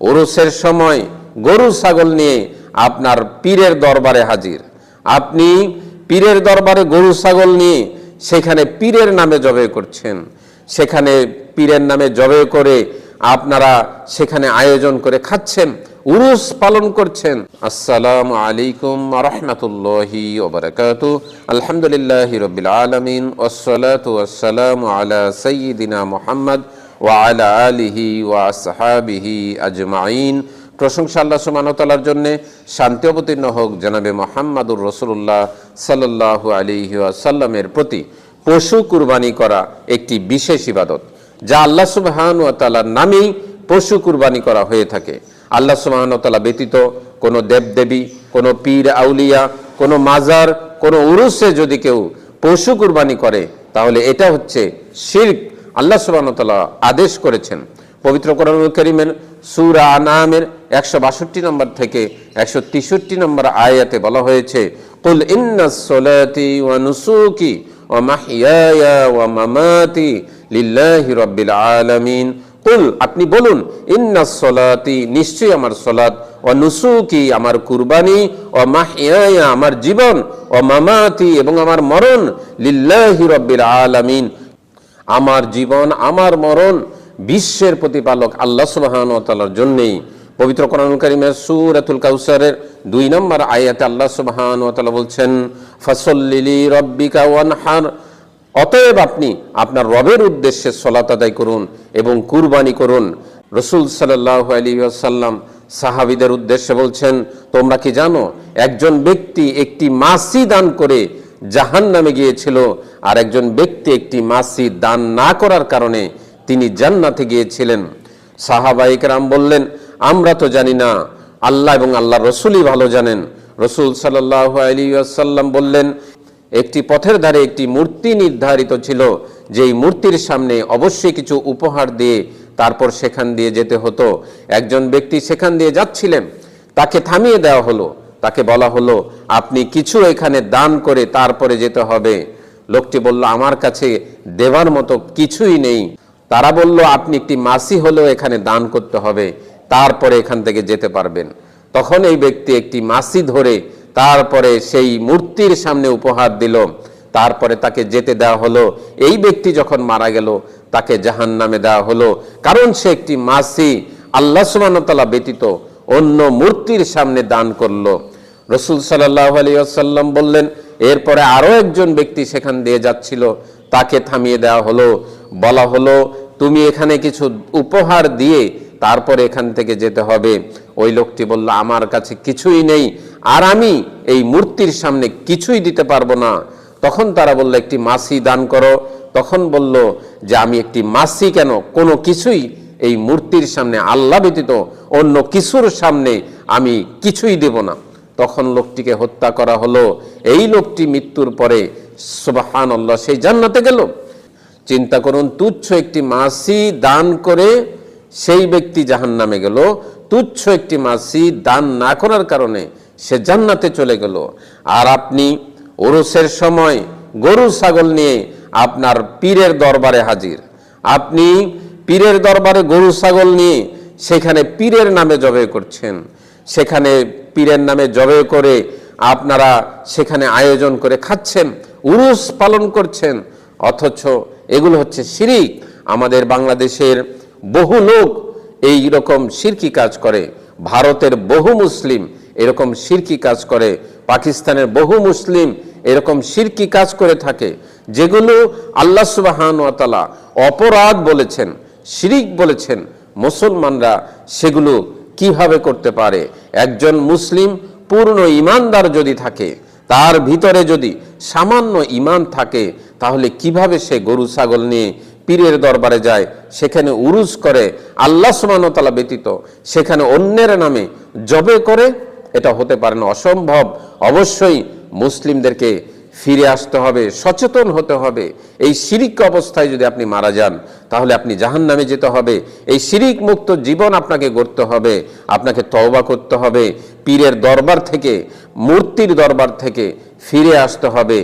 উরুসের সময় গরু ছাগল নিয়ে আপনার পীরের দরবারে হাজির। আপনি পীরের দরবারে গরু ছাগল নিয়ে সেখানে পীরের নামে জবে করছেন, সেখানে পীরের নামে জবে করে আপনারা সেখানে আয়োজন করে খাচ্ছেন, উরুস পালন করছেন। আসসালামু আলাইকুম ওয়া রাহমাতুল্লাহি ওয়া বারাকাতুহু। আলহামদুলিল্লাহি রাব্বিল আলামিন ওয়াসসালাতু ওয়াসসালামু আলা সাইয়্যিদিনা মুহাম্মদ ওয়া আলা আলিহি ওয়া আসহাবিহি আজমাইন। প্রশংসা আল্লাহ সুবহানাহু ওয়া তাআলার জন্য, শান্তি অবতীর্ণ হোক জনাবে মুহাম্মদুর রাসূলুল্লাহ সাল্লাল্লাহু আলাইহি ওয়াসাল্লামের প্রতি। পশু কুরবানি করা একটি বিশেষ ইবাদত, যা আল্লাহ সুবহানাহু ওয়া তাআলার নামেই পশু কুরবানি করা হয়ে থাকে। আল্লাহ সুবহানাহু ওয়া তাআলা ব্যতীত কোনো দেবদেবী, কোনো পীর আউলিয়া, কোনো মাজার, কোনো উরুসে যদি কেউ পশু কুরবানি করে তাহলে এটা হচ্ছে শিরক। আল্লাহ সুবহানাহু ওয়া তাআলা আদেশ করেছেন পবিত্র কোরআনুল কারীমের সূরা আনআমের 162 নম্বর থেকে 163 নম্বর আয়াতে বলা হয়েছে, কুল ইন্নাস সালাতি ওয়া নুসুকি ওয়া মাহইয়ায়া ওয়া মামাতি লিল্লাহি রাব্বিল আলামিন। কুল, আপনি বলুন, ইন্নাস সালাতি, নিশ্চয়ই আমার সালাত, ওয়া নুসুকি, আমার কুরবানি, ওয়া মাহইয়ায়া, আমার জীবন, ওয়া মামাতি, এবং আমার মরণ, লিল্লাহি রাব্বিল আলামিন, আমার জীবন আমার মরণ বিশ্বের প্রতিপালক আল্লাহ সুবহানাহু ওয়া তাআলার জন্যই। পবিত্র কোরআনুল কারীমের সূরাতুল কাউসারের 2 নম্বর আয়াতে আল্লাহ সুবহানাহু ওয়া তাআলা বলছেন, ফাসাল্লি লিরাব্বিকা ওয়ানহার, অতএব আপনি আপনার রবের উদ্দেশ্যে সালাত আদায় করুন এবং কুরবানি করুন। রাসূল সাল্লাল্লাহু আলাইহি ওয়াসাল্লাম সাহাবীদের উদ্দেশ্যে বলছেন, তোমরা কি জানো একজন ব্যক্তি একটি মাছি দান করে জাহান্নামে গিয়েছিল, আর একজন ব্যক্তি একটি মাছি দান না করার কারণে তিনি জান্নাতে গিয়েছিলেন। সাহাবায়ে কেরাম বললেন, আমরা তো জানি না, আল্লাহ এবং আল্লাহর রাসূলই ভালো জানেন। রাসূল সাল্লাল্লাহু আলাইহি ওয়াসাল্লাম বললেন, একটি পথের ধারে একটি মূর্তি নির্ধারিত ছিল, যেই মূর্তির সামনে অবশ্যই কিছু উপহার দিয়ে তারপর সেখান দিয়ে যেতে হতো। একজন ব্যক্তি সেখান দিয়ে যাচ্ছিলেন, তাকে থামিয়ে দেওয়া হলো, তাকে বলা হলো, আপনি কিছু এখানে দান করে তারপরে যেতে হবে। লোকটি বলল, আমার কাছে দেওয়ার মতো কিছুই নেই। তারা বলল, আপনি একটি মাছি হলেও এখানে দান করতে হবে, তারপরে এখান থেকে যেতে পারবেন। তখন এই ব্যক্তি একটি মাছি ধরে তারপরে সেই মূর্তির সামনে উপহার দিল, তারপরে তাকে যেতে দেওয়া হলো। এই ব্যক্তি যখন মারা গেল তাকে জাহান্নামে দেওয়া হলো, কারণ সে একটি মাছি আল্লাহ সুবহানাহু ওয়া তাআলা ব্যতীত অন্য মূর্তির সামনে দান করলো। রাসূল সাল্লাল্লাহু আলাইহি ওয়াসাল্লাম বললেন, এরপরে আরো একজন ব্যক্তি সেখান দিয়ে যাচ্ছিল, তাকে থামিয়ে দেওয়া হলো, বলা হলো, তুমি এখানে কিছু উপহার দিয়ে তারপরে এখান থেকে যেতে হবে। ওই লোকটি বলল, আমার কাছে কিছুই নেই, আর আমি এই মূর্তির সামনে কিছুই দিতে পারবো না। তখন তারা বলল, একটি মাছি দান করো। তখন বলল যে, আমি একটি মাছি কেন, কোনো কিছুই এই মূর্তির সামনে, আল্লাহ ব্যতীত অন্য কিছুর সামনে আমি কিছুই দেব না। তখন লোকটিকে হত্যা করা হলো। এই লোকটি মৃত্যুর পরে সুবহানাল্লাহ সেই জান্নাতে গেল। চিন্তা করুন, তুচ্ছ একটি মাছি দান করে সেই ব্যক্তি জাহান্নামে গেল, তুচ্ছ একটি মাছি দান না করার কারণে সে জান্নাতে চলে গেল। আর আপনি উরুসের সময় গরু ছাগল নিয়ে আপনার পীরের দরবারে হাজির। আপনি পীরের দরবারে গরু ছাগল নিয়ে সেখানে পীরের নামে জবে করছেন, সেখানে পীরের নামে জবে করে আপনারা সেখানে আয়োজন করে খাচ্ছেন, উরুস পালন করছেন, অথচ এগুলো হচ্ছে শিরক। আমাদের বাংলাদেশের বহু লোক এই রকম শিরকি কাজ করে, ভারতের বহু মুসলিম এরকম শিরকি কাজ করে, পাকিস্তানের বহু মুসলিম এরকম শিরকি কাজ করে থাকে, যেগুলো আল্লাহ সুবহানাহু ওয়া তাআলা অপরাধ বলেছেন, শিরক বলেছেন। মুসলমানরা সেগুলো কিভাবে করতে পারে? একজন মুসলিম পূর্ণ ঈমানদার যদি থাকে, তার ভিতরে যদি সামান্য ঈমান থাকে, তাহলে কিভাবে সে গরু ছাগল নিয়ে পীরের দরবারে যায়, সেখানে উরুস করে, আল্লাহ সুবহানাহু ওয়া তাআলা ব্যতীত সেখানে অন্যের নামে জবে করে? এটা হতে পারে না, অসম্ভব। অবশ্যই মুসলিমদেরকে ফিরে আসতে হবে, সচেতন হতে হবে। এই শিরক অবস্থায় যদি আপনি মারা যান তাহলে আপনি জাহান্নামে যেতে হবে। এই শিরক মুক্ত জীবন আপনাকে গড়তে হবে, আপনাকে তওবা করতে হবে, পীরের দরবার থেকে, মূর্তির দরবার থেকে ফিরে আসতে হবে।